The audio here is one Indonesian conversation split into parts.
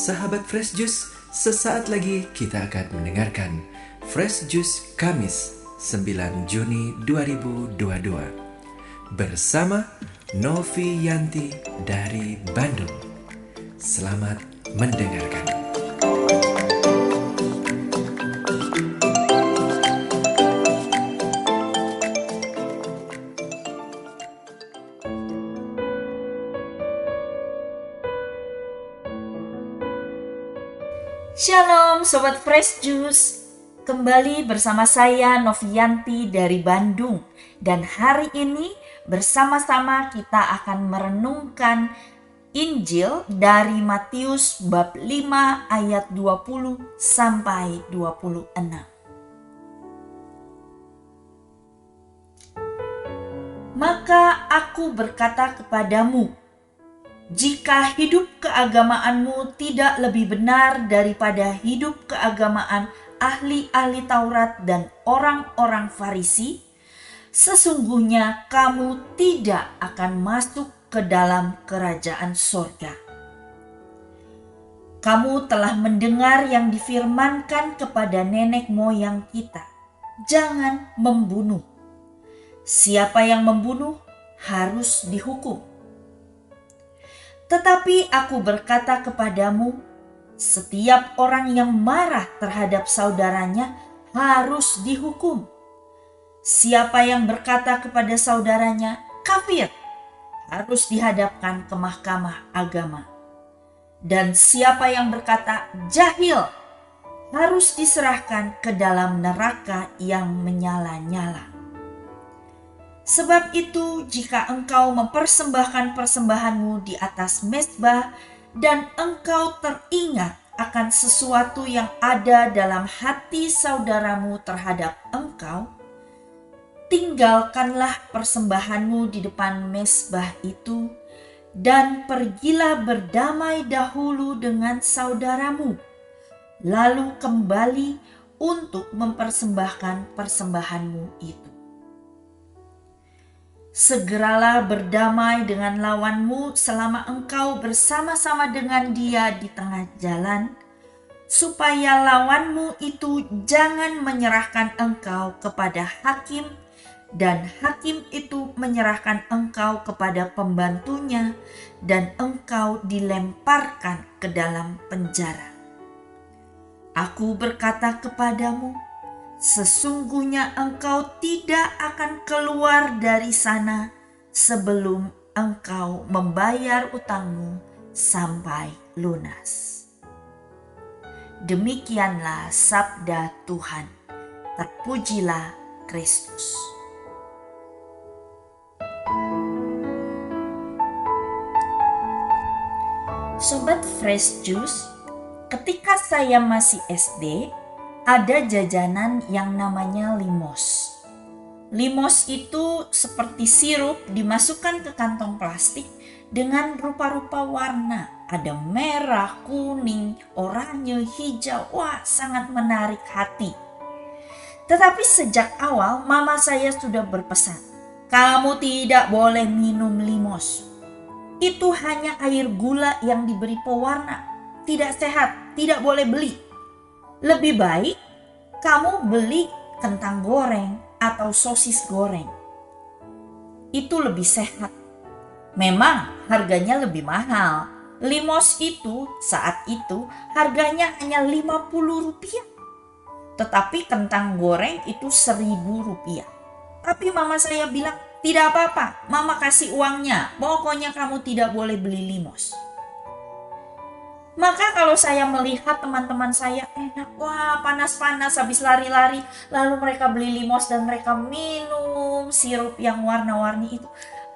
Sahabat Fresh Juice, sesaat lagi kita akan mendengarkan Fresh Juice Kamis 9 Juni 2022 bersama Novi Yanti dari Bandung. Selamat mendengarkan. Shalom Sobat Fresh Juice, kembali bersama saya Novi Yanti dari Bandung. Dan hari ini bersama-sama kita akan merenungkan Injil dari Matius bab 5 ayat 20 sampai 26. Maka aku berkata kepadamu, jika hidup keagamaanmu tidak lebih benar daripada hidup keagamaan ahli-ahli Taurat dan orang-orang Farisi, sesungguhnya kamu tidak akan masuk ke dalam kerajaan sorga. Kamu telah mendengar yang difirmankan kepada nenek moyang kita, jangan membunuh. Siapa yang membunuh harus dihukum. Tetapi aku berkata kepadamu, setiap orang yang marah terhadap saudaranya harus dihukum. Siapa yang berkata kepada saudaranya, kafir, harus dihadapkan ke mahkamah agama. Dan siapa yang berkata, jahil, harus diserahkan ke dalam neraka yang menyala-nyala. Sebab itu, jika engkau mempersembahkan persembahanmu di atas mezbah dan engkau teringat akan sesuatu yang ada dalam hati saudaramu terhadap engkau, tinggalkanlah persembahanmu di depan mezbah itu dan pergilah berdamai dahulu dengan saudaramu, lalu kembali untuk mempersembahkan persembahanmu itu. Segeralah berdamai dengan lawanmu selama engkau bersama-sama dengan dia di tengah jalan, supaya lawanmu itu jangan menyerahkan engkau kepada hakim, dan hakim itu menyerahkan engkau kepada pembantunya, dan engkau dilemparkan ke dalam penjara. Aku berkata kepadamu, sesungguhnya engkau tidak akan keluar dari sana sebelum engkau membayar utangmu sampai lunas. Demikianlah sabda Tuhan. Terpujilah Kristus. Sobat Fresh Juice, ketika saya masih SD, ada jajanan yang namanya limos. Limos itu seperti sirup dimasukkan ke kantong plastik dengan rupa-rupa warna. Ada merah, kuning, oranye, hijau. Wah, sangat menarik hati. Tetapi sejak awal mama saya sudah berpesan, kamu tidak boleh minum limos. Itu hanya air gula yang diberi pewarna. Tidak sehat, tidak boleh beli. Lebih baik kamu beli kentang goreng atau sosis goreng. Itu lebih sehat. Memang harganya lebih mahal. Limos itu saat itu harganya hanya Rp50. Tetapi kentang goreng itu Rp1.000. Tapi mama saya bilang, tidak apa-apa, mama kasih uangnya. Pokoknya kamu tidak boleh beli limos. Maka kalau saya melihat teman-teman saya enak, wah panas-panas habis lari-lari, lalu mereka beli limos dan mereka minum sirup yang warna-warni itu.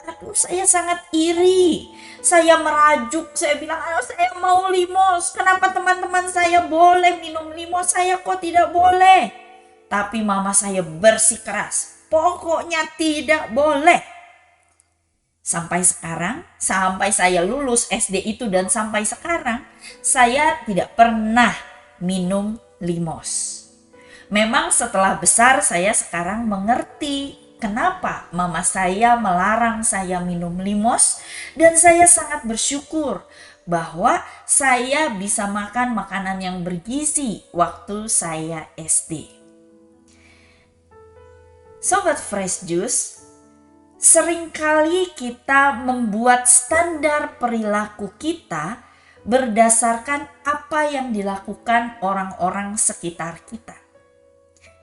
Aduh, saya sangat iri. Saya merajuk, saya bilang, saya mau limos. Kenapa teman-teman saya boleh minum limos, saya kok tidak boleh? Tapi mama saya bersikeras, pokoknya tidak boleh. Sampai sekarang, sampai saya lulus SD itu dan sampai sekarang, saya tidak pernah minum limos. Memang setelah besar saya sekarang mengerti kenapa mama saya melarang saya minum limos, dan saya sangat bersyukur bahwa saya bisa makan makanan yang bergizi waktu saya SD. Sobat Fresh Juice, seringkali kita membuat standar perilaku kita berdasarkan apa yang dilakukan orang-orang sekitar kita.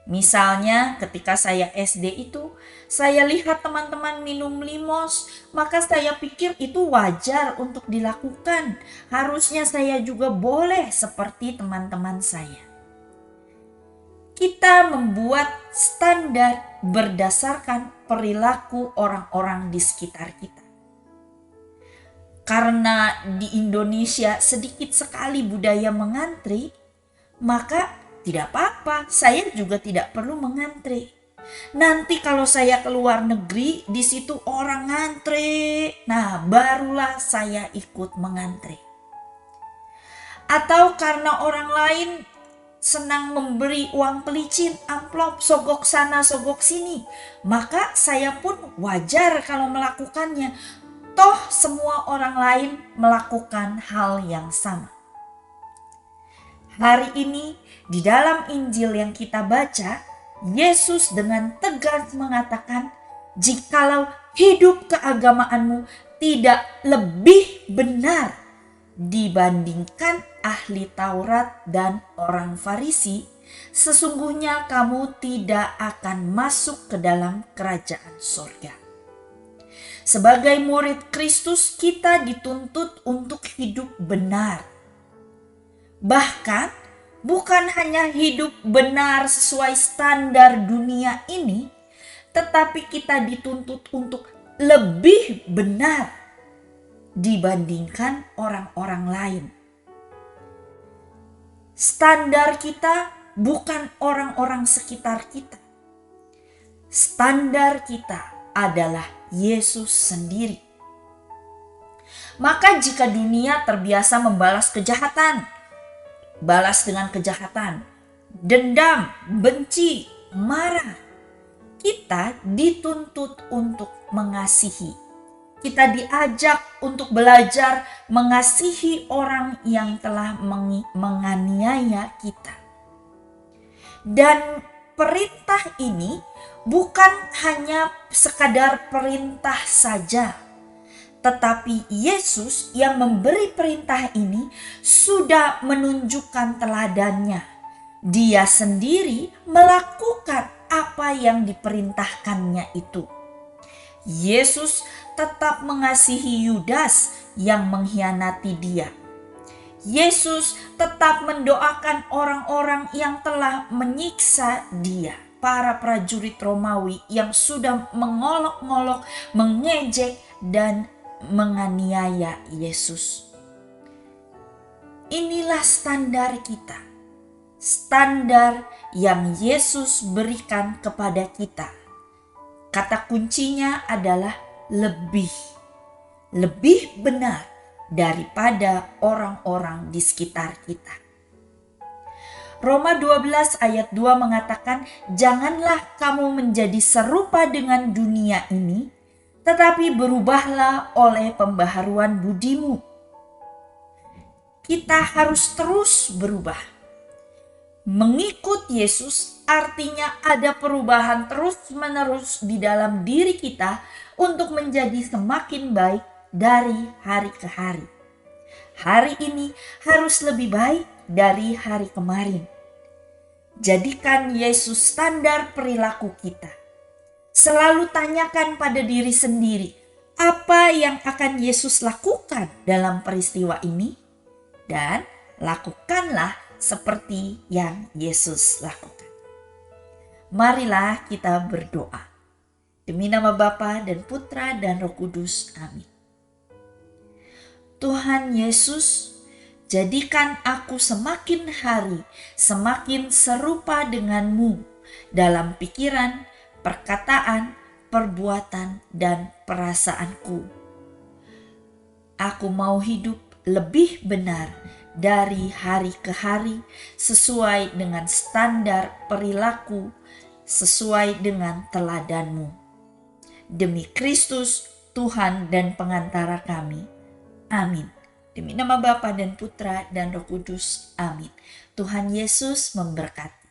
Misalnya ketika saya SD itu, saya lihat teman-teman minum limos, maka saya pikir itu wajar untuk dilakukan. Harusnya saya juga boleh seperti teman-teman saya. Kita membuat standar berdasarkan perilaku orang-orang di sekitar kita. Karena di Indonesia sedikit sekali budaya mengantri, maka tidak apa-apa, saya juga tidak perlu mengantri. Nanti kalau saya keluar negeri, di situ orang ngantri, nah barulah saya ikut mengantri. Atau karena orang lain senang memberi uang pelicin, amplop, sogok sana, sogok sini, maka saya pun wajar kalau melakukannya. Toh semua orang lain melakukan hal yang sama. Hari ini di dalam Injil yang kita baca, Yesus dengan tegas mengatakan, jikalau hidup keagamaanmu tidak lebih benar dibandingkan ahli Taurat dan orang Farisi, sesungguhnya kamu tidak akan masuk ke dalam kerajaan surga. Sebagai murid Kristus, kita dituntut untuk hidup benar. Bahkan bukan hanya hidup benar sesuai standar dunia ini, tetapi kita dituntut untuk lebih benar dibandingkan orang-orang lain. Standar kita bukan orang-orang sekitar kita. Standar kita adalah Yesus sendiri. Maka jika dunia terbiasa membalas kejahatan, balas dengan kejahatan, dendam, benci, marah, kita dituntut untuk mengasihi. Kita diajak untuk belajar mengasihi orang yang telah menganiaya kita. Dan perintah ini bukan hanya sekadar perintah saja, tetapi Yesus yang memberi perintah ini sudah menunjukkan teladannya. Dia sendiri melakukan apa yang diperintahkannya itu. Yesus tetap mengasihi Yudas yang mengkhianati dia. Yesus tetap mendoakan orang-orang yang telah menyiksa dia. Para prajurit Romawi yang sudah mengolok-ngolok, mengejek, dan menganiaya Yesus. Inilah standar kita. Standar yang Yesus berikan kepada kita. Kata kuncinya adalah lebih. Lebih benar daripada orang-orang di sekitar kita. Roma 12 ayat 2 mengatakan, janganlah kamu menjadi serupa dengan dunia ini, tetapi berubahlah oleh pembaharuan budimu. Kita harus terus berubah. Mengikut Yesus artinya ada perubahan terus-menerus di dalam diri kita untuk menjadi semakin baik dari hari ke hari. Hari ini harus lebih baik dari hari kemarin. Jadikan Yesus standar perilaku kita. Selalu tanyakan pada diri sendiri, apa yang akan Yesus lakukan dalam peristiwa ini? Dan lakukanlah seperti yang Yesus lakukan. Marilah kita berdoa. Demi nama Bapa dan Putra dan Roh Kudus. Amin. Tuhan Yesus, jadikan aku semakin hari semakin serupa denganmu dalam pikiran, perkataan, perbuatan, dan perasaanku. Aku mau hidup lebih benar dari hari ke hari sesuai dengan standar perilaku, sesuai dengan teladan-Mu. Demi Kristus, Tuhan dan pengantara kami. Amin. Demi nama Bapa dan Putra dan Roh Kudus. Amin. Tuhan Yesus memberkati.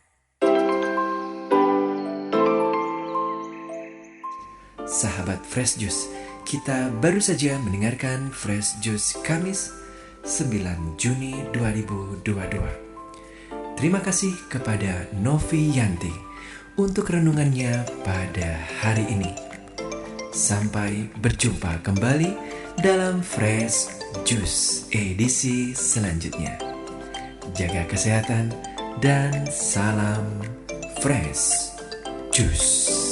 Sahabat Fresh Juice, kita baru saja mendengarkan Fresh Juice Kamis 9 Juni 2022. Terima kasih kepada Novi Yanti untuk renungannya pada hari ini. Sampai berjumpa kembali dalam Fresh Juice edisi selanjutnya. Jaga kesehatan dan salam Fresh Juice.